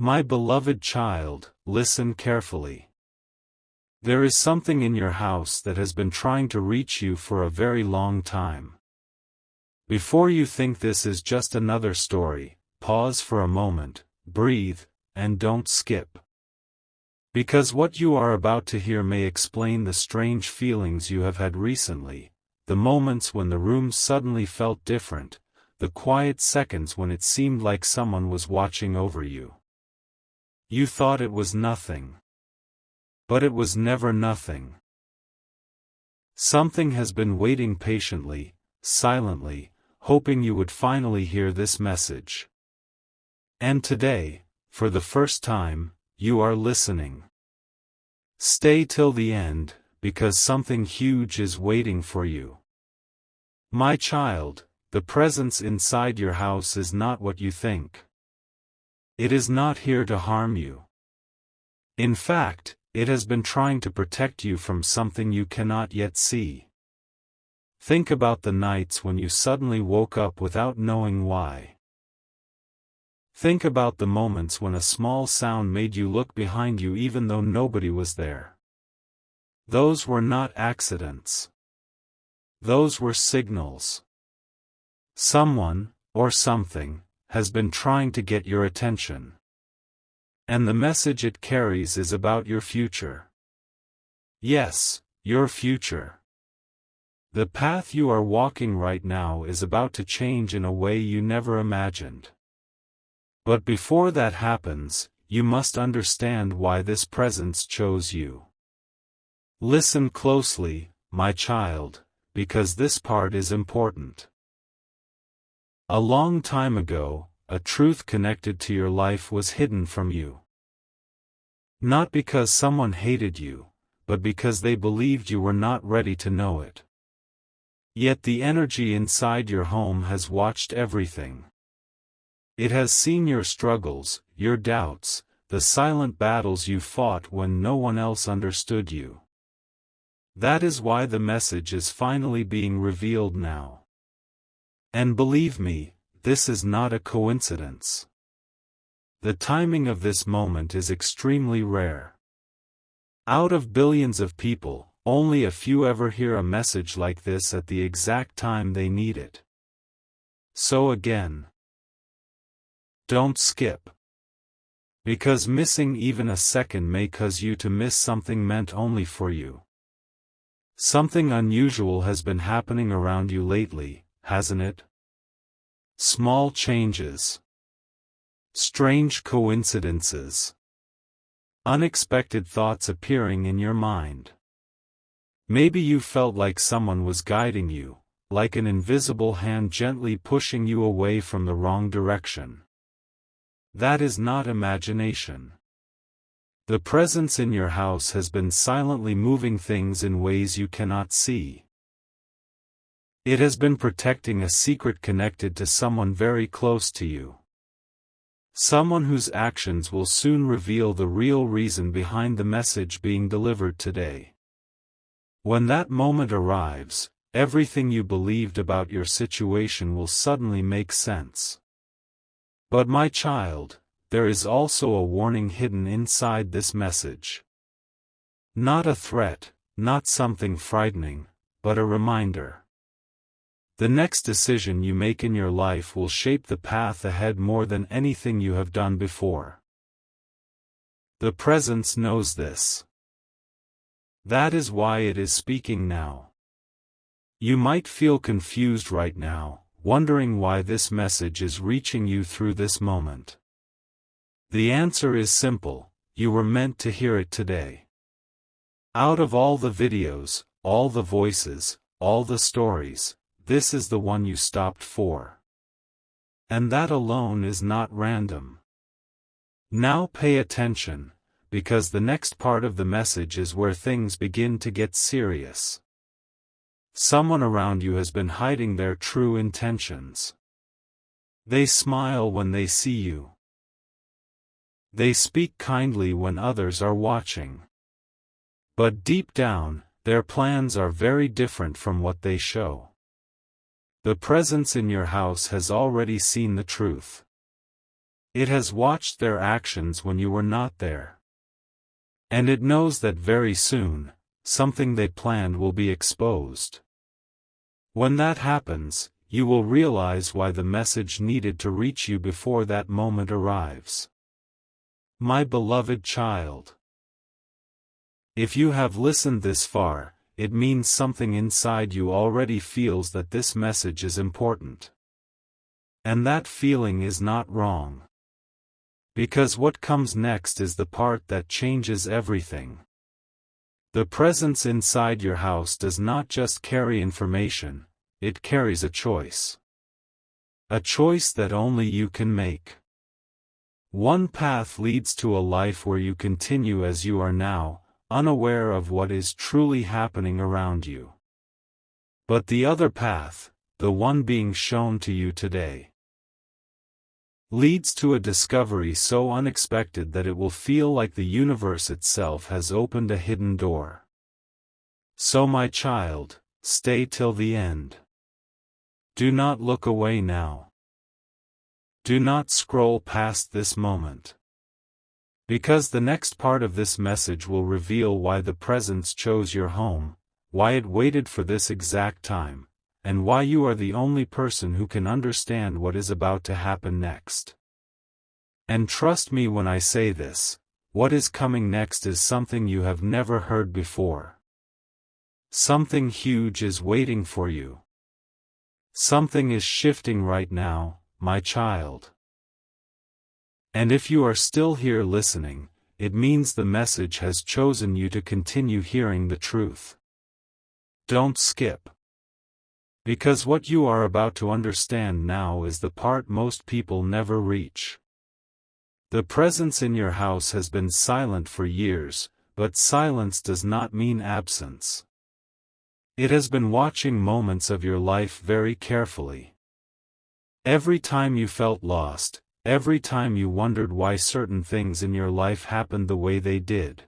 My beloved child, listen carefully. There is something in your house that has been trying to reach you for a very long time. Before you think this is just another story, pause for a moment, breathe, and don't skip. Because what you are about to hear may explain the strange feelings you have had recently, the moments when the room suddenly felt different, the quiet seconds when it seemed like someone was watching over you. You thought it was nothing. But it was never nothing. Something has been waiting patiently, silently, hoping you would finally hear this message. And today, for the first time, you are listening. Stay till the end, because something huge is waiting for you. My child, the presence inside your house is not what you think. It is not here to harm you. In fact, it has been trying to protect you from something you cannot yet see. Think about the nights when you suddenly woke up without knowing why. Think about the moments when a small sound made you look behind you even though nobody was there. Those were not accidents. Those were signals. Someone, or something, has been trying to get your attention. And the message it carries is about your future. Yes, your future. The path you are walking right now is about to change in a way you never imagined. But before that happens, you must understand why this presence chose you. Listen closely, my child, because this part is important. A long time ago, a truth connected to your life was hidden from you. Not because someone hated you, but because they believed you were not ready to know it. Yet the energy inside your home has watched everything. It has seen your struggles, your doubts, the silent battles you fought when no one else understood you. That is why the message is finally being revealed now. And believe me, this is not a coincidence. The timing of this moment is extremely rare. Out of billions of people, only a few ever hear a message like this at the exact time they need it. So again, don't skip. Because missing even a second may cause you to miss something meant only for you. Something unusual has been happening around you lately, hasn't it? Small changes. Strange coincidences. Unexpected thoughts appearing in your mind. Maybe you felt like someone was guiding you, like an invisible hand gently pushing you away from the wrong direction. That is not imagination. The presence in your house has been silently moving things in ways you cannot see. It has been protecting a secret connected to someone very close to you. Someone whose actions will soon reveal the real reason behind the message being delivered today. When that moment arrives, everything you believed about your situation will suddenly make sense. But my child, there is also a warning hidden inside this message. Not a threat, not something frightening, but a reminder. The next decision you make in your life will shape the path ahead more than anything you have done before. The presence knows this. That is why it is speaking now. You might feel confused right now, wondering why this message is reaching you through this moment. The answer is simple: you were meant to hear it today. Out of all the videos, all the voices, all the stories, this is the one you stopped for. And that alone is not random. Now pay attention, because the next part of the message is where things begin to get serious. Someone around you has been hiding their true intentions. They smile when they see you. They speak kindly when others are watching. But deep down, their plans are very different from what they show. The presence in your house has already seen the truth. It has watched their actions when you were not there. And it knows that very soon, something they planned will be exposed. When that happens, you will realize why the message needed to reach you before that moment arrives. My beloved child. If you have listened this far, it means something inside you already feels that this message is important. And that feeling is not wrong. Because what comes next is the part that changes everything. The presence inside your house does not just carry information, it carries a choice. A choice that only you can make. One path leads to a life where you continue as you are now, unaware of what is truly happening around you. But the other path, the one being shown to you today, leads to a discovery so unexpected that it will feel like the universe itself has opened a hidden door. So my child, stay till the end. Do not look away now. Do not scroll past this moment. Because the next part of this message will reveal why the presence chose your home, why it waited for this exact time, and why you are the only person who can understand what is about to happen next. And trust me when I say this, what is coming next is something you have never heard before. Something huge is waiting for you. Something is shifting right now, my child. And if you are still here listening, it means the message has chosen you to continue hearing the truth. Don't skip. Because what you are about to understand now is the part most people never reach. The presence in your house has been silent for years, but silence does not mean absence. It has been watching moments of your life very carefully. Every time you felt lost, every time you wondered why certain things in your life happened the way they did.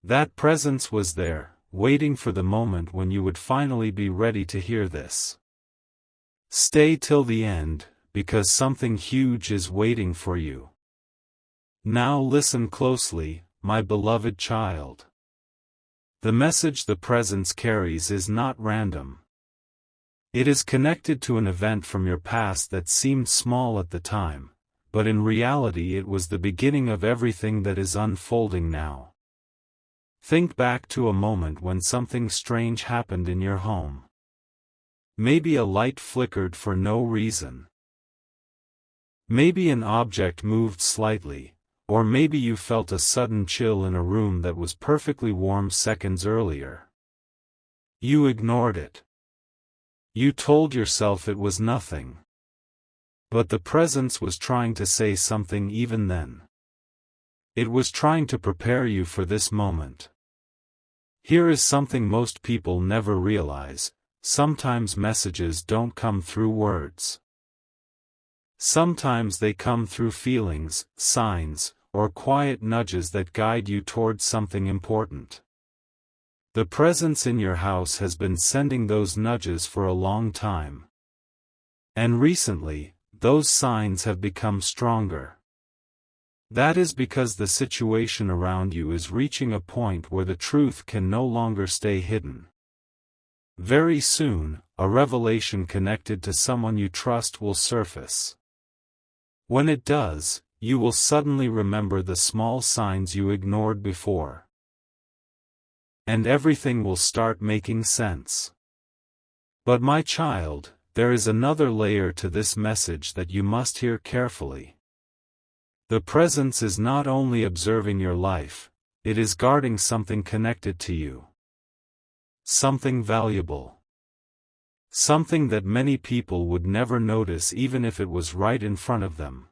That presence was there, waiting for the moment when you would finally be ready to hear this. Stay till the end, because something huge is waiting for you. Now listen closely, my beloved child. The message the presence carries is not random. It is connected to an event from your past that seemed small at the time, but in reality it was the beginning of everything that is unfolding now. Think back to a moment when something strange happened in your home. Maybe a light flickered for no reason. Maybe an object moved slightly, or maybe you felt a sudden chill in a room that was perfectly warm seconds earlier. You ignored it. You told yourself it was nothing. But the presence was trying to say something even then. It was trying to prepare you for this moment. Here is something most people never realize: sometimes messages don't come through words. Sometimes they come through feelings, signs, or quiet nudges that guide you towards something important. The presence in your house has been sending those nudges for a long time. And recently, those signs have become stronger. That is because the situation around you is reaching a point where the truth can no longer stay hidden. Very soon, a revelation connected to someone you trust will surface. When it does, you will suddenly remember the small signs you ignored before. And everything will start making sense. But my child, there is another layer to this message that you must hear carefully. The presence is not only observing your life, it is guarding something connected to you. Something valuable. Something that many people would never notice even if it was right in front of them.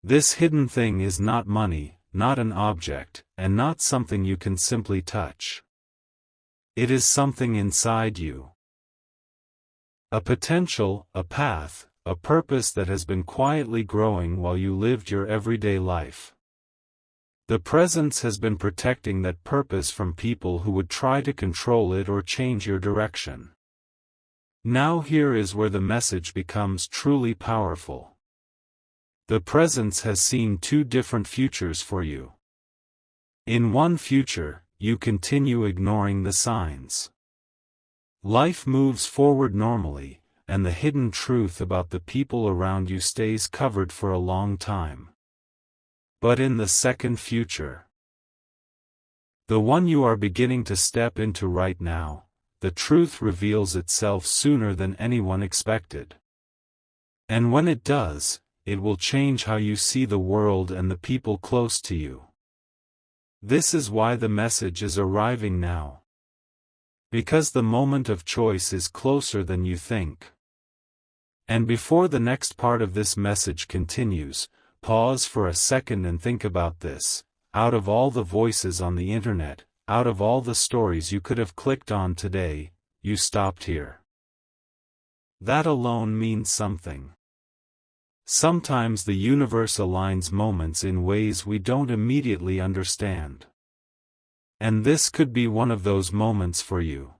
This hidden thing is not money, not an object, and not something you can simply touch. It is something inside you. A potential, a path, a purpose that has been quietly growing while you lived your everyday life. The presence has been protecting that purpose from people who would try to control it or change your direction. Now here is where the message becomes truly powerful. The presence has seen two different futures for you. In one future, you continue ignoring the signs. Life moves forward normally, and the hidden truth about the people around you stays covered for a long time. But in the second future, the one you are beginning to step into right now, the truth reveals itself sooner than anyone expected. And when it does, it will change how you see the world and the people close to you. This is why the message is arriving now. Because the moment of choice is closer than you think. And before the next part of this message continues, pause for a second and think about this. Out of all the voices on the internet, out of all the stories you could have clicked on today, you stopped here. That alone means something. Sometimes the universe aligns moments in ways we don't immediately understand. And this could be one of those moments for you.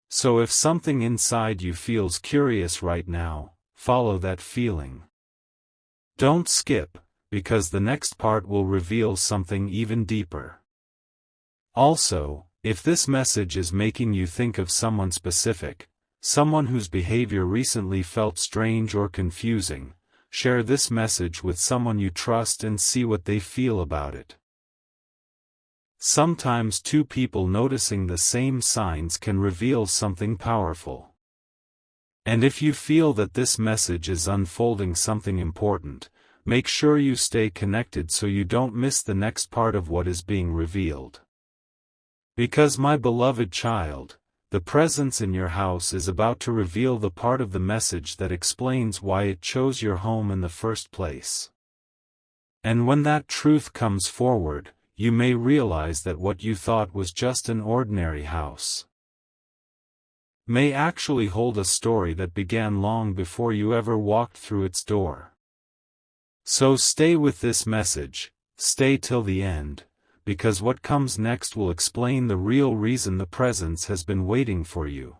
So if something inside you feels curious right now, follow that feeling. Don't skip, because the next part will reveal something even deeper. Also, if this message is making you think of someone specific, someone whose behavior recently felt strange or confusing, share this message with someone you trust and see what they feel about it. Sometimes two people noticing the same signs can reveal something powerful. And if you feel that this message is unfolding something important, make sure you stay connected so you don't miss the next part of what is being revealed. Because my beloved child, the presence in your house is about to reveal the part of the message that explains why it chose your home in the first place. And when that truth comes forward, you may realize that what you thought was just an ordinary house may actually hold a story that began long before you ever walked through its door. So stay with this message, stay till the end, because what comes next will explain the real reason the presence has been waiting for you.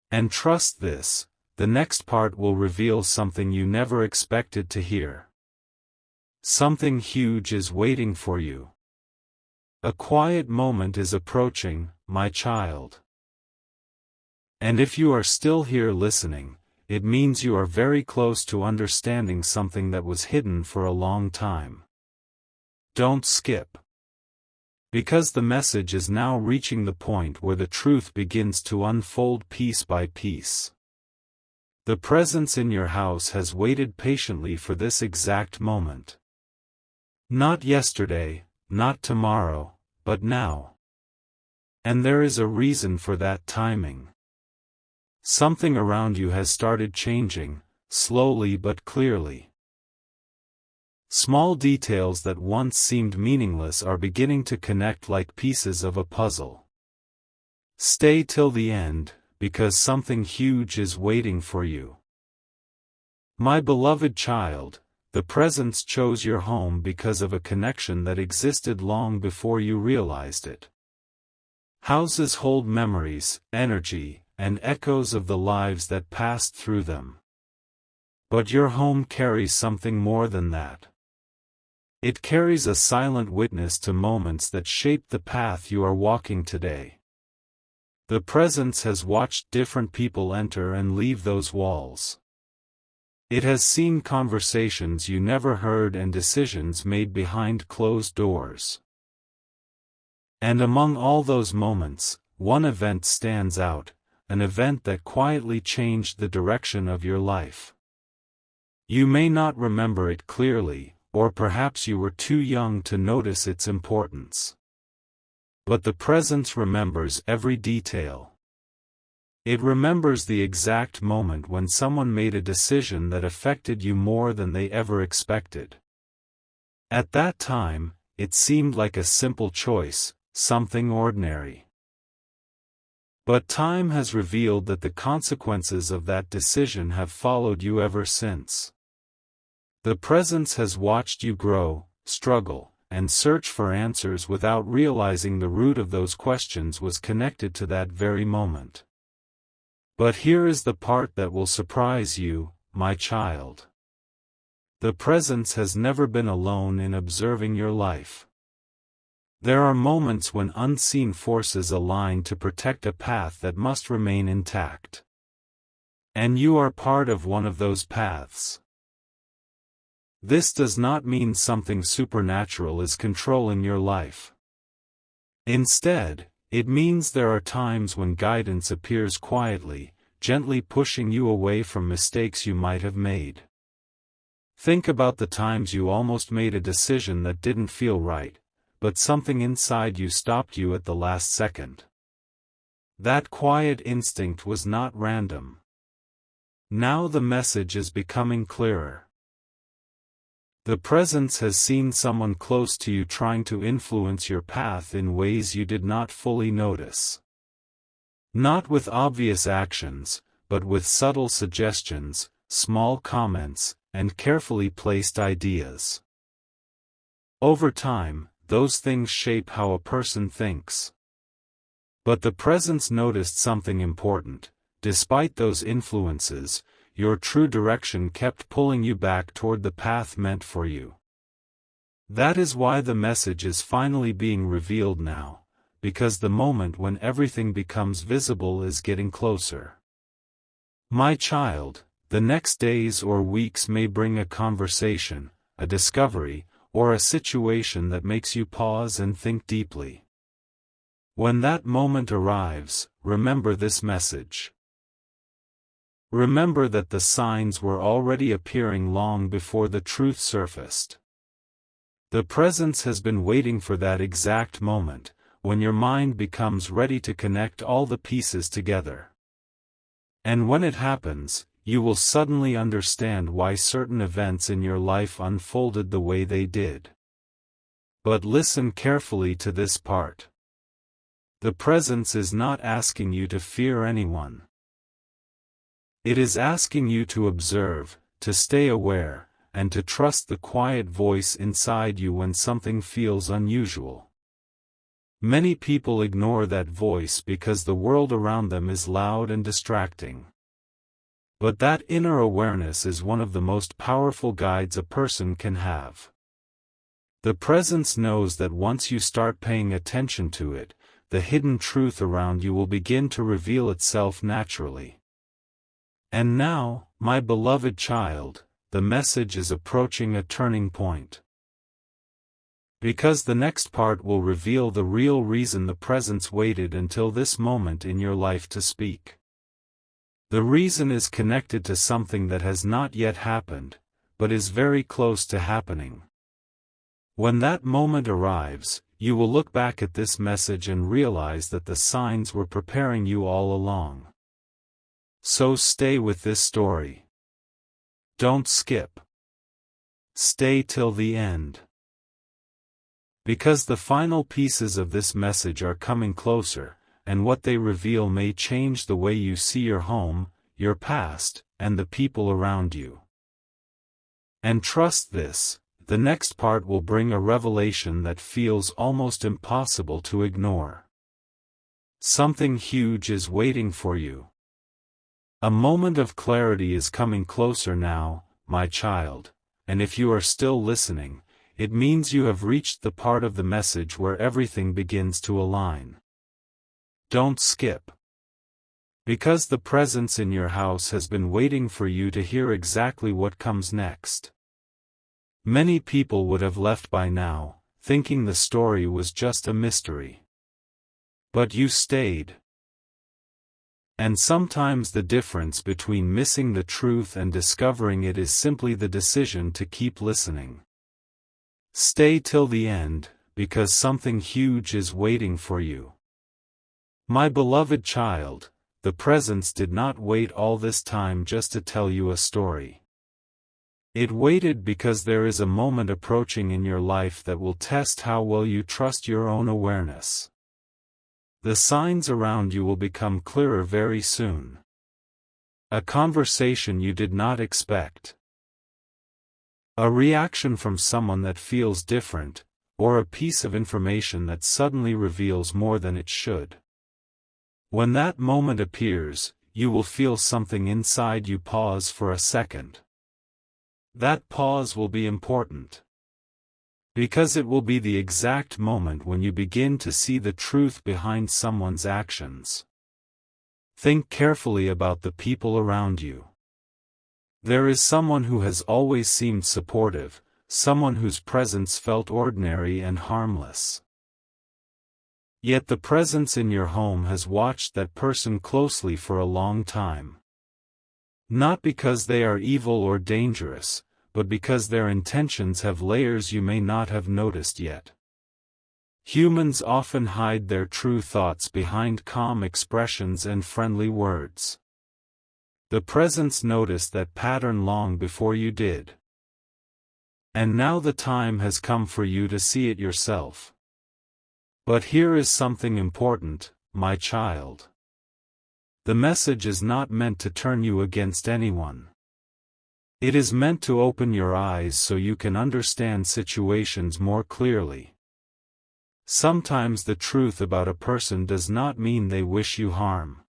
And trust this, the next part will reveal something you never expected to hear. Something huge is waiting for you. A quiet moment is approaching, my child. And if you are still here listening, it means you are very close to understanding something that was hidden for a long time. Don't skip. Because the message is now reaching the point where the truth begins to unfold piece by piece. The presence in your house has waited patiently for this exact moment. Not yesterday, not tomorrow, but now. And there is a reason for that timing. Something around you has started changing, slowly but clearly. Small details that once seemed meaningless are beginning to connect like pieces of a puzzle. Stay till the end, because something huge is waiting for you. My beloved child, the presence chose your home because of a connection that existed long before you realized it. Houses hold memories, energy, and echoes of the lives that passed through them. But your home carries something more than that. It carries a silent witness to moments that shaped the path you are walking today. The presence has watched different people enter and leave those walls. It has seen conversations you never heard and decisions made behind closed doors. And among all those moments, one event stands out, an event that quietly changed the direction of your life. You may not remember it clearly, or perhaps you were too young to notice its importance. But the presence remembers every detail. It remembers the exact moment when someone made a decision that affected you more than they ever expected. At that time, it seemed like a simple choice, something ordinary. But time has revealed that the consequences of that decision have followed you ever since. The presence has watched you grow, struggle, and search for answers without realizing the root of those questions was connected to that very moment. But here is the part that will surprise you, my child. The presence has never been alone in observing your life. There are moments when unseen forces align to protect a path that must remain intact. And you are part of one of those paths. This does not mean something supernatural is controlling your life. Instead, it means there are times when guidance appears quietly, gently pushing you away from mistakes you might have made. Think about the times you almost made a decision that didn't feel right, but something inside you stopped you at the last second. That quiet instinct was not random. Now the message is becoming clearer. The presence has seen someone close to you trying to influence your path in ways you did not fully notice. Not with obvious actions, but with subtle suggestions, small comments, and carefully placed ideas. Over time, those things shape how a person thinks. But the presence noticed something important. Despite those influences, your true direction kept pulling you back toward the path meant for you. That is why the message is finally being revealed now, because the moment when everything becomes visible is getting closer. My child, the next days or weeks may bring a conversation, a discovery, or a situation that makes you pause and think deeply. When that moment arrives, remember this message. Remember that the signs were already appearing long before the truth surfaced. The presence has been waiting for that exact moment, when your mind becomes ready to connect all the pieces together. And when it happens, you will suddenly understand why certain events in your life unfolded the way they did. But listen carefully to this part. The presence is not asking you to fear anyone. It is asking you to observe, to stay aware, and to trust the quiet voice inside you when something feels unusual. Many people ignore that voice because the world around them is loud and distracting. But that inner awareness is one of the most powerful guides a person can have. The presence knows that once you start paying attention to it, the hidden truth around you will begin to reveal itself naturally. And now, my beloved child, the message is approaching a turning point. Because the next part will reveal the real reason the presence waited until this moment in your life to speak. The reason is connected to something that has not yet happened, but is very close to happening. When that moment arrives, you will look back at this message and realize that the signs were preparing you all along. So stay with this story. Don't skip. Stay till the end. Because the final pieces of this message are coming closer, and what they reveal may change the way you see your home, your past, and the people around you. And trust this, the next part will bring a revelation that feels almost impossible to ignore. Something huge is waiting for you. A moment of clarity is coming closer now, my child, and if you are still listening, it means you have reached the part of the message where everything begins to align. Don't skip. Because the presence in your house has been waiting for you to hear exactly what comes next. Many people would have left by now, thinking the story was just a mystery. But you stayed. And sometimes the difference between missing the truth and discovering it is simply the decision to keep listening. Stay till the end, because something huge is waiting for you. My beloved child, the presence did not wait all this time just to tell you a story. It waited because there is a moment approaching in your life that will test how well you trust your own awareness. The signs around you will become clearer very soon. A conversation you did not expect. A reaction from someone that feels different, or a piece of information that suddenly reveals more than it should. When that moment appears, you will feel something inside you pause for a second. That pause will be important. Because it will be the exact moment when you begin to see the truth behind someone's actions. Think carefully about the people around you. There is someone who has always seemed supportive, someone whose presence felt ordinary and harmless. Yet the presence in your home has watched that person closely for a long time. Not because they are evil or dangerous, but because their intentions have layers you may not have noticed yet. Humans often hide their true thoughts behind calm expressions and friendly words. The presence noticed that pattern long before you did. And now the time has come for you to see it yourself. But here is something important, my child. The message is not meant to turn you against anyone. It is meant to open your eyes so you can understand situations more clearly. Sometimes the truth about a person does not mean they wish you harm.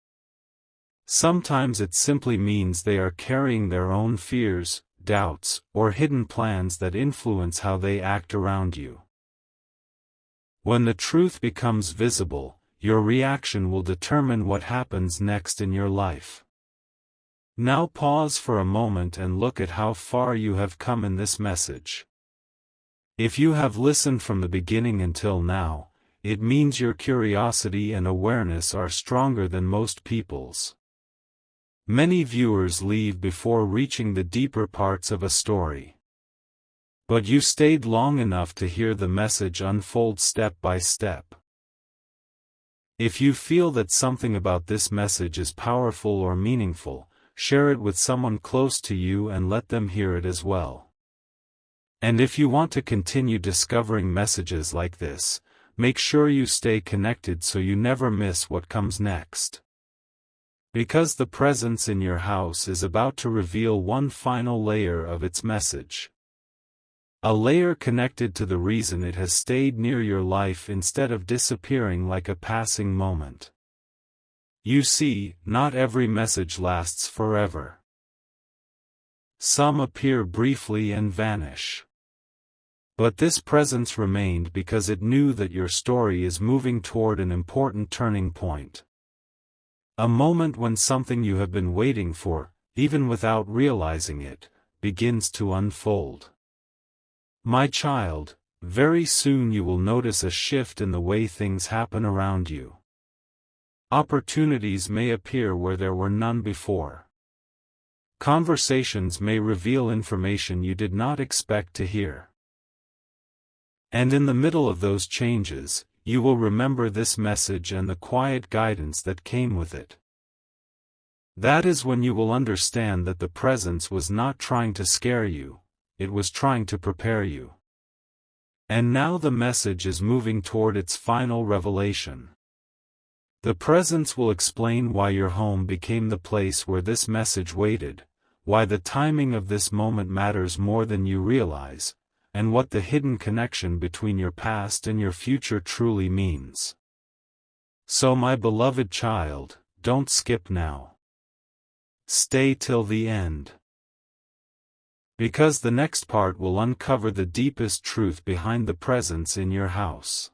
Sometimes it simply means they are carrying their own fears, doubts, or hidden plans that influence how they act around you. When the truth becomes visible, your reaction will determine what happens next in your life. Now pause for a moment and look at how far you have come in this message. If you have listened from the beginning until now, it means your curiosity and awareness are stronger than most people's. Many viewers leave before reaching the deeper parts of a story. But you stayed long enough to hear the message unfold step by step. If you feel that something about this message is powerful or meaningful, share it with someone close to you and let them hear it as well. And if you want to continue discovering messages like this, make sure you stay connected so you never miss what comes next. Because the presence in your house is about to reveal one final layer of its message. A layer connected to the reason it has stayed near your life instead of disappearing like a passing moment. You see, not every message lasts forever. Some appear briefly and vanish. But this presence remained because it knew that your story is moving toward an important turning point. A moment when something you have been waiting for, even without realizing it, begins to unfold. My child, very soon you will notice a shift in the way things happen around you. Opportunities may appear where there were none before. Conversations may reveal information you did not expect to hear. And in the middle of those changes, you will remember this message and the quiet guidance that came with it. That is when you will understand that the presence was not trying to scare you, it was trying to prepare you. And now the message is moving toward its final revelation. The presence will explain why your home became the place where this message waited, why the timing of this moment matters more than you realize, and what the hidden connection between your past and your future truly means. So my beloved child, don't skip now. Stay till the end. Because the next part will uncover the deepest truth behind the presence in your house.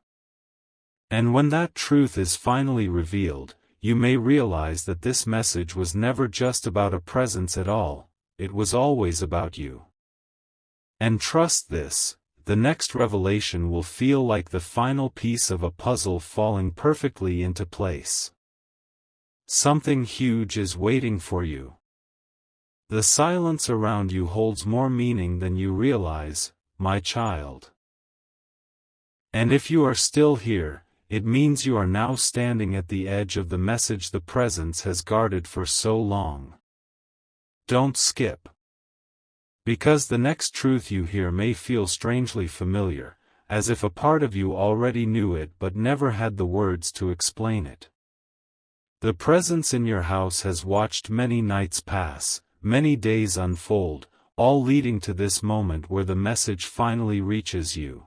And when that truth is finally revealed, you may realize that this message was never just about a presence at all, it was always about you. And trust this, the next revelation will feel like the final piece of a puzzle falling perfectly into place. Something huge is waiting for you. The silence around you holds more meaning than you realize, my child. And if you are still here, it means you are now standing at the edge of the message the presence has guarded for so long. Don't skip. Because the next truth you hear may feel strangely familiar, as if a part of you already knew it but never had the words to explain it. The presence in your house has watched many nights pass, many days unfold, all leading to this moment where the message finally reaches you.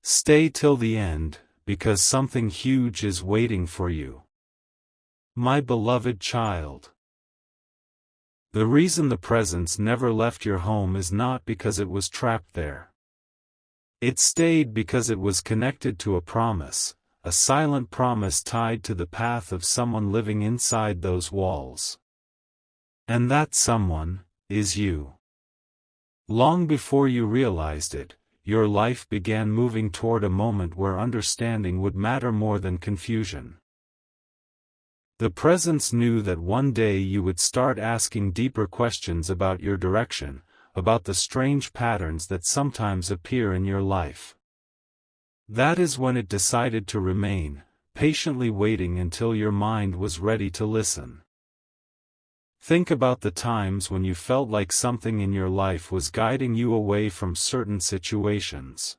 Stay till the end, because something huge is waiting for you. My beloved child. The reason the presence never left your home is not because it was trapped there. It stayed because it was connected to a promise, a silent promise tied to the path of someone living inside those walls. And that someone is you. Long before you realized it, your life began moving toward a moment where understanding would matter more than confusion. The presence knew that one day you would start asking deeper questions about your direction, about the strange patterns that sometimes appear in your life. That is when it decided to remain, patiently waiting until your mind was ready to listen. Think about the times when you felt like something in your life was guiding you away from certain situations.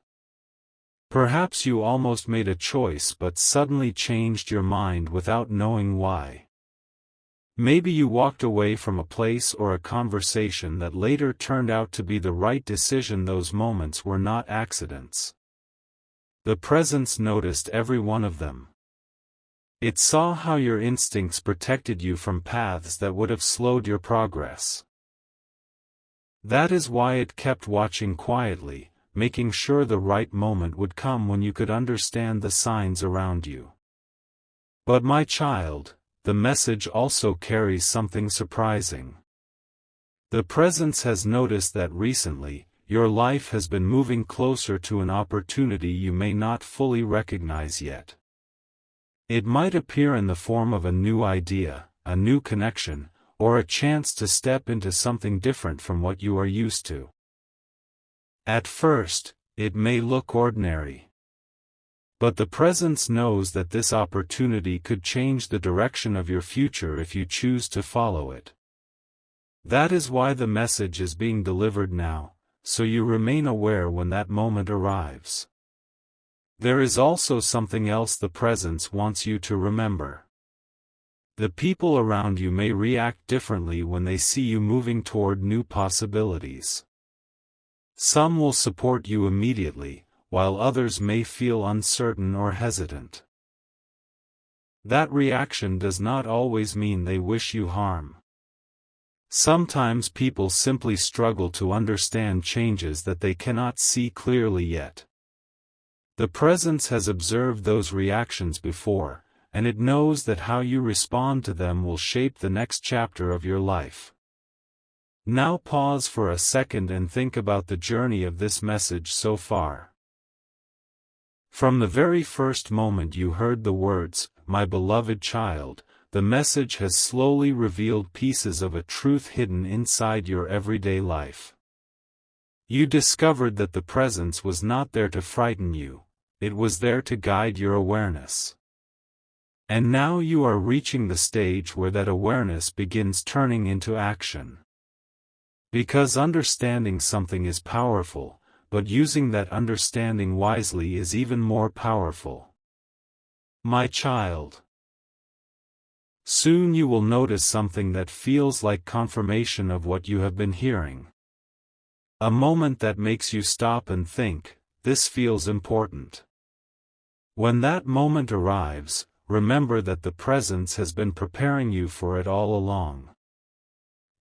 Perhaps you almost made a choice but suddenly changed your mind without knowing why. Maybe you walked away from a place or a conversation that later turned out to be the right decision. Those moments were not accidents. The presence noticed every one of them. It saw how your instincts protected you from paths that would have slowed your progress. That is why it kept watching quietly, making sure the right moment would come when you could understand the signs around you. But my child, the message also carries something surprising. The presence has noticed that recently, your life has been moving closer to an opportunity you may not fully recognize yet. It might appear in the form of a new idea, a new connection, or a chance to step into something different from what you are used to. At first, it may look ordinary. But the presence knows that this opportunity could change the direction of your future if you choose to follow it. That is why the message is being delivered now, so you remain aware when that moment arrives. There is also something else the presence wants you to remember. The people around you may react differently when they see you moving toward new possibilities. Some will support you immediately, while others may feel uncertain or hesitant. That reaction does not always mean they wish you harm. Sometimes people simply struggle to understand changes that they cannot see clearly yet. The presence has observed those reactions before, and it knows that how you respond to them will shape the next chapter of your life. Now pause for a second and think about the journey of this message so far. From the very first moment you heard the words, "My beloved child," the message has slowly revealed pieces of a truth hidden inside your everyday life. You discovered that the presence was not there to frighten you, it was there to guide your awareness. And now you are reaching the stage where that awareness begins turning into action. Because understanding something is powerful, but using that understanding wisely is even more powerful. My child. Soon you will notice something that feels like confirmation of what you have been hearing. A moment that makes you stop and think, this feels important. When that moment arrives, remember that the presence has been preparing you for it all along.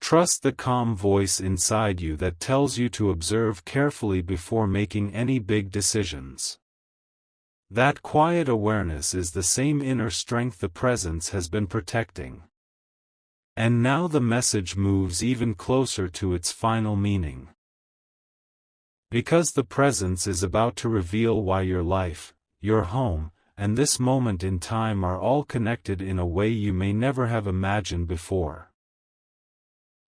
Trust the calm voice inside you that tells you to observe carefully before making any big decisions. That quiet awareness is the same inner strength the presence has been protecting. And now the message moves even closer to its final meaning. Because the presence is about to reveal why your life, your home, and this moment in time are all connected in a way you may never have imagined before.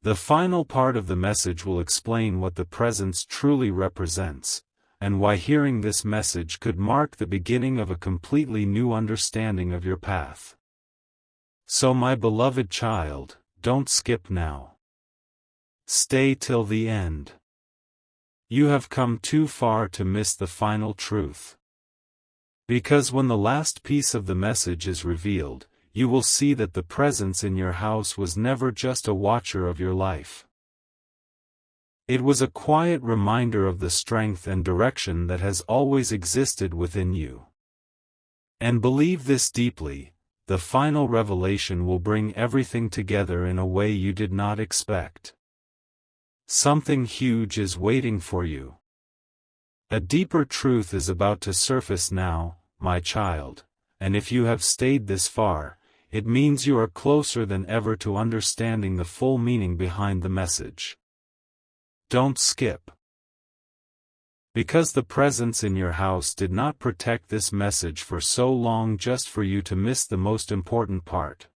The final part of the message will explain what the presence truly represents, and why hearing this message could mark the beginning of a completely new understanding of your path. So my beloved child, don't skip now. Stay till the end. You have come too far to miss the final truth. Because when the last piece of the message is revealed, you will see that the presence in your house was never just a watcher of your life. It was a quiet reminder of the strength and direction that has always existed within you. And believe this deeply, the final revelation will bring everything together in a way you did not expect. Something huge is waiting for you. A deeper truth is about to surface now, my child, and if you have stayed this far, it means you are closer than ever to understanding the full meaning behind the message. Don't skip. Because the presence in your house did not protect this message for so long just for you to miss the most important part.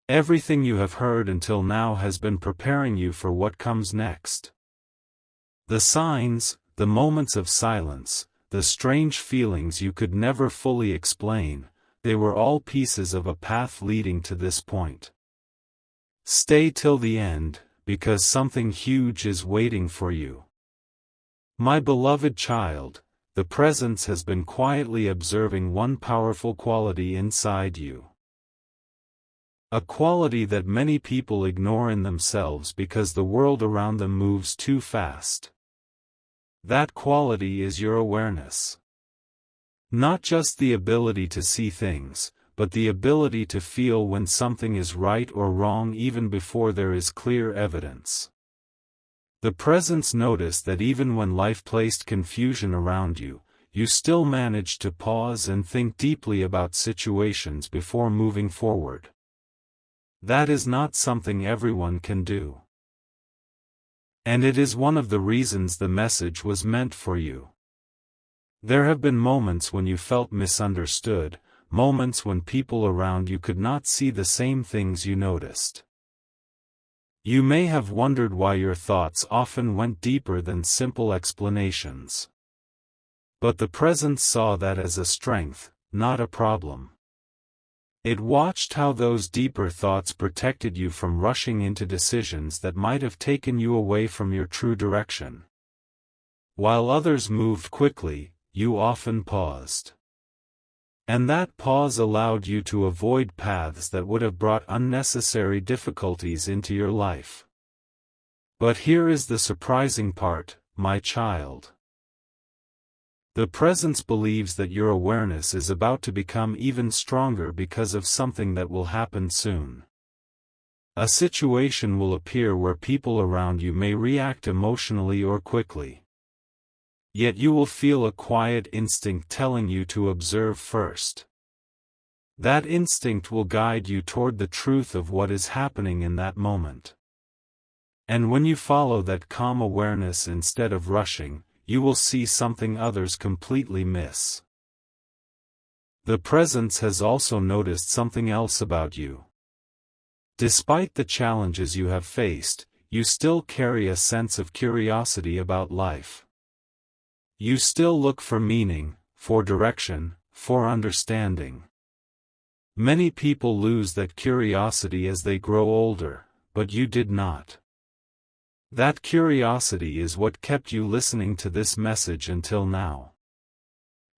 Everything you have heard until now has been preparing you for what comes next. The signs, the moments of silence, the strange feelings you could never fully explain, they were all pieces of a path leading to this point. Stay till the end, because something huge is waiting for you. My beloved child, the presence has been quietly observing one powerful quality inside you. A quality that many people ignore in themselves because the world around them moves too fast. That quality is your awareness. Not just the ability to see things, but the ability to feel when something is right or wrong even before there is clear evidence. The presence noticed that even when life placed confusion around you, you still managed to pause and think deeply about situations before moving forward. That is not something everyone can do. And it is one of the reasons the message was meant for you. There have been moments when you felt misunderstood, moments when people around you could not see the same things you noticed. You may have wondered why your thoughts often went deeper than simple explanations. But the presence saw that as a strength, not a problem. It watched how those deeper thoughts protected you from rushing into decisions that might have taken you away from your true direction. While others moved quickly, you often paused. And that pause allowed you to avoid paths that would have brought unnecessary difficulties into your life. But here is the surprising part, my child. The presence believes that your awareness is about to become even stronger because of something that will happen soon. A situation will appear where people around you may react emotionally or quickly. Yet you will feel a quiet instinct telling you to observe first. That instinct will guide you toward the truth of what is happening in that moment. And when you follow that calm awareness instead of rushing, you will see something others completely miss. The presence has also noticed something else about you. Despite the challenges you have faced, you still carry a sense of curiosity about life. You still look for meaning, for direction, for understanding. Many people lose that curiosity as they grow older, but you did not. That curiosity is what kept you listening to this message until now.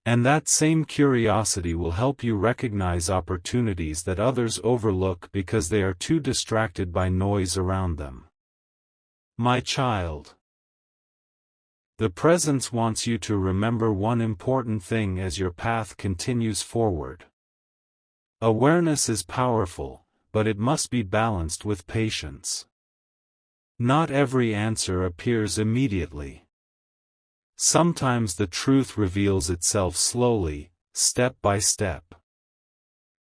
And that same curiosity will help you recognize opportunities that others overlook because they are too distracted by noise around them. My child. The presence wants you to remember one important thing as your path continues forward. Awareness is powerful, but it must be balanced with patience. Not every answer appears immediately. Sometimes the truth reveals itself slowly, step by step.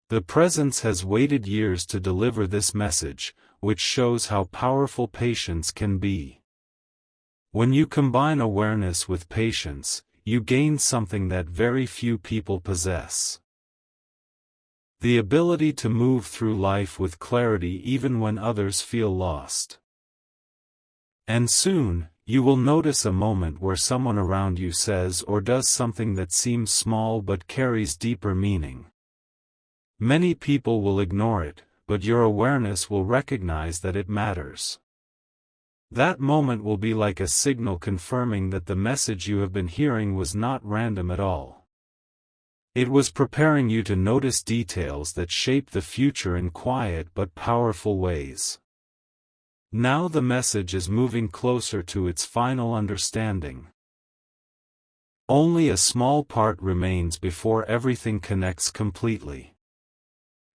The presence has waited years to deliver this message, which shows how powerful patience can be. When you combine awareness with patience, you gain something that very few people possess. The ability to move through life with clarity even when others feel lost. And soon, you will notice a moment where someone around you says or does something that seems small but carries deeper meaning. Many people will ignore it, but your awareness will recognize that it matters. That moment will be like a signal confirming that the message you have been hearing was not random at all. It was preparing you to notice details that shape the future in quiet but powerful ways. Now the message is moving closer to its final understanding. Only a small part remains before everything connects completely.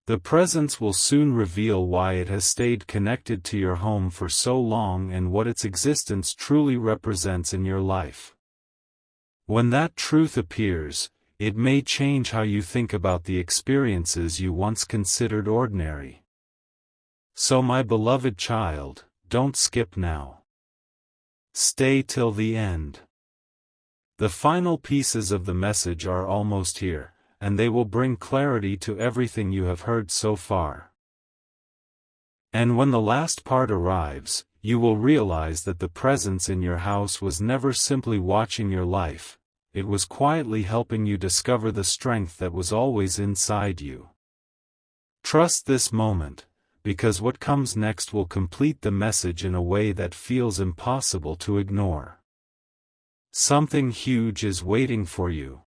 The presence will soon reveal why it has stayed connected to your home for so long and what its existence truly represents in your life. When that truth appears, it may change how you think about the experiences you once considered ordinary. So my beloved child, don't skip now. Stay till the end. The final pieces of the message are almost here, and they will bring clarity to everything you have heard so far. And when the last part arrives, you will realize that the presence in your house was never simply watching your life, it was quietly helping you discover the strength that was always inside you. Trust this moment, because what comes next will complete the message in a way that feels impossible to ignore. Something huge is waiting for you.